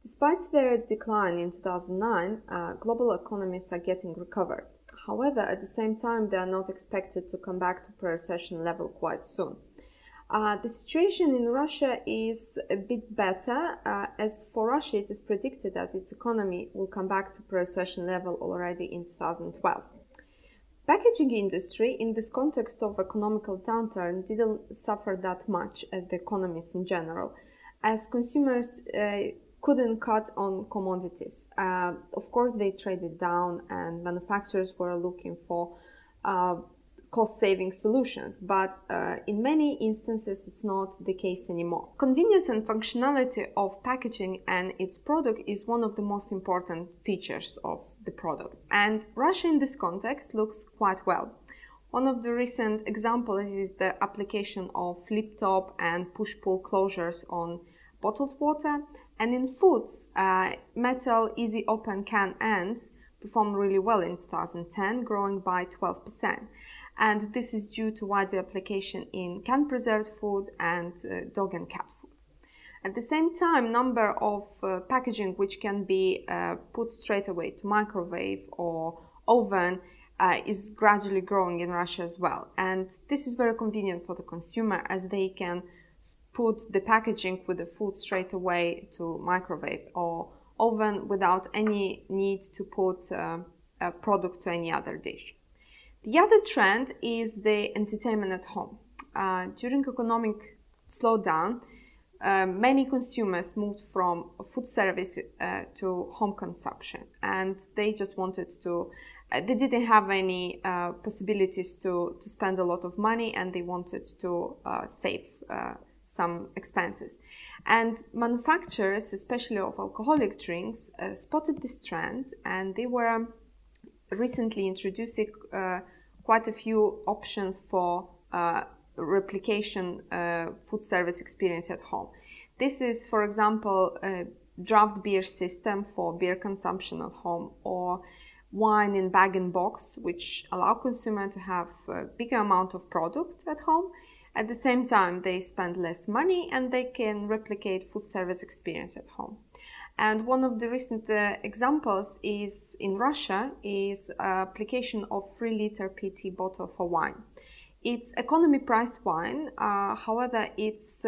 Despite severe decline in 2009, global economies are getting recovered. However, at the same time, they are not expected to come back to pre-recession level quite soon. The situation in Russia is a bit better, as for Russia it is predicted that its economy will come back to pre-recession level already in 2012. Packaging industry, in this context of economical downturn, didn't suffer that much as the economies in general, as consumers couldn't cut on commodities. Of course, they traded down and manufacturers were looking for cost-saving solutions, but in many instances it's not the case anymore. Convenience and functionality of packaging and its product is one of the most important features of the product, and Russia in this context looks quite well. One of the recent examples is the application of flip-top and push-pull closures on bottled water, and in foods, metal easy open can ends performed really well in 2010, growing by 12%. And this is due to wider application in canned preserved food and dog and cat food. At the same time, number of packaging which can be put straight away to microwave or oven is gradually growing in Russia as well. And this is very convenient for the consumer, as they can put the packaging with the food straight away to microwave or oven without any need to put a product to any other dish. The other trend is the entertainment at home. During economic slowdown, many consumers moved from food service to home consumption, and they just wanted to, they didn't have any possibilities to spend a lot of money, and they wanted to save some expenses. And manufacturers, especially of alcoholic drinks, spotted this trend, and they were recently introducing quite a few options for replication food service experience at home. This is, for example, a draft beer system for beer consumption at home, or wine in bag and box, which allow consumer to have a bigger amount of product at home. At the same time, they spend less money and they can replicate food service experience at home. And one of the recent examples is in Russia is application of 3-liter PET bottle for wine. It's economy price wine, however, its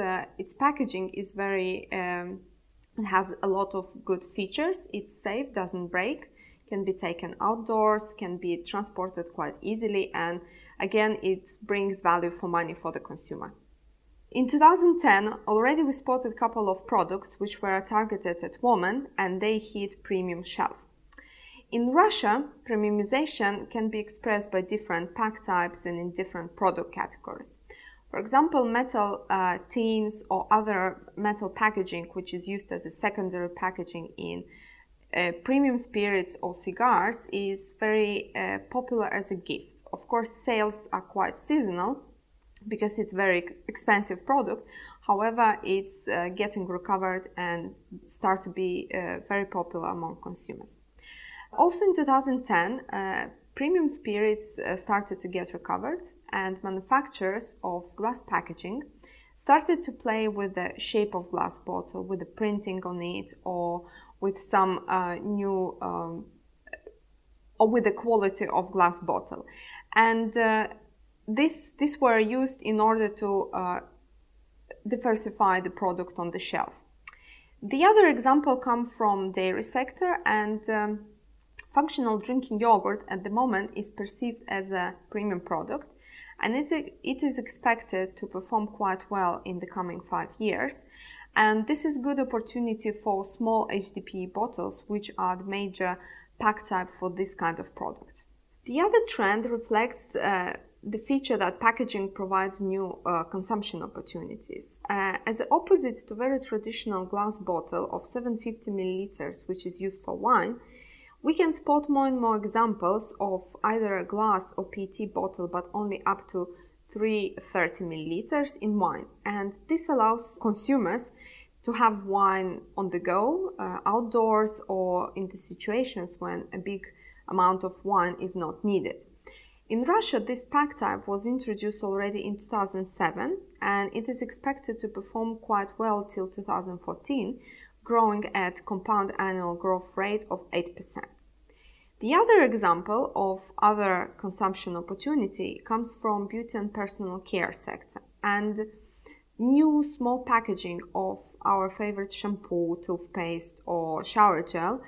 packaging is very, it has a lot of good features. It's safe, doesn't break, can be taken outdoors, can be transported quite easily, and again, it brings value for money for the consumer. In 2010, already we spotted a couple of products which were targeted at women, and they hit premium shelf. In Russia, premiumization can be expressed by different pack types and in different product categories. For example, metal tins or other metal packaging, which is used as a secondary packaging in premium spirits or cigars, is very popular as a gift. Of course, sales are quite seasonal because it's very expensive product. However, it's getting recovered and start to be very popular among consumers. Also in 2010, premium spirits started to get recovered, and manufacturers of glass packaging started to play with the shape of glass bottle, with the printing on it, or with some new, or with the quality of glass bottle. And these were used in order to diversify the product on the shelf. The other example comes from dairy sector, and functional drinking yogurt at the moment is perceived as a premium product, and it is expected to perform quite well in the coming 5 years. And this is good opportunity for small HDPE bottles, which are the major pack type for this kind of product. The other trend reflects the feature that packaging provides new consumption opportunities. As the opposite to very traditional glass bottle of 750 milliliters, which is used for wine, we can spot more and more examples of either a glass or PET bottle, but only up to 330 milliliters in wine. And this allows consumers to have wine on the go, outdoors, or in the situations when a big amount of wine is not needed. In Russia, this pack type was introduced already in 2007, and it is expected to perform quite well till 2014, growing at compound annual growth rate of 8%. The other example of other consumption opportunity comes from beauty and personal care sector, and new small packaging of our favorite shampoo, toothpaste or shower gel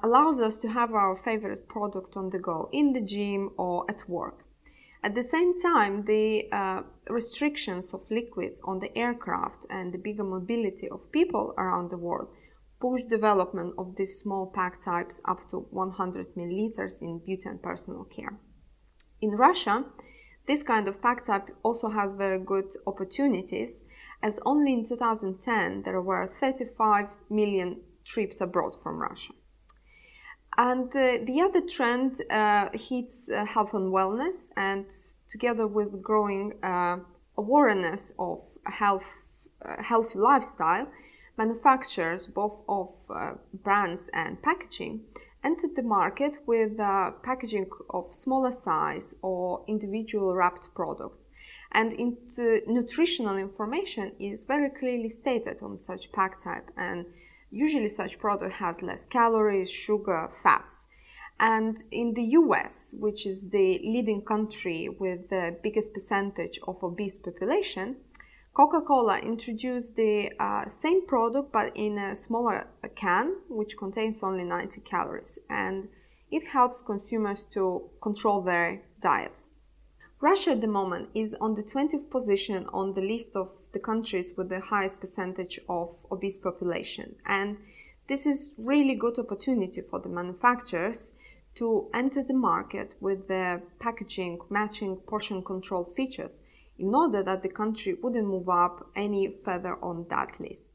allows us to have our favorite product on the go in the gym or at work. At the same time, the restrictions of liquids on the aircraft and the bigger mobility of people around the world push development of these small pack types up to 100 milliliters in beauty and personal care. In Russia, this kind of pack type also has very good opportunities, as only in 2010 there were 35 million trips abroad from Russia. And the other trend hits health and wellness, and together with growing awareness of healthy lifestyle, manufacturers both of brands and packaging entered the market with packaging of smaller size or individual wrapped products. And nutritional information is very clearly stated on such pack type, and usually such product has less calories, sugar, fats. And in the US, which is the leading country with the biggest percentage of obese population, Coca-Cola introduced the same product but in a smaller can, which contains only 90 calories, and it helps consumers to control their diets. Russia at the moment is on the 20th position on the list of the countries with the highest percentage of obese population, and this is really good opportunity for the manufacturers to enter the market with their packaging matching portion control features, in order that the country wouldn't move up any further on that list.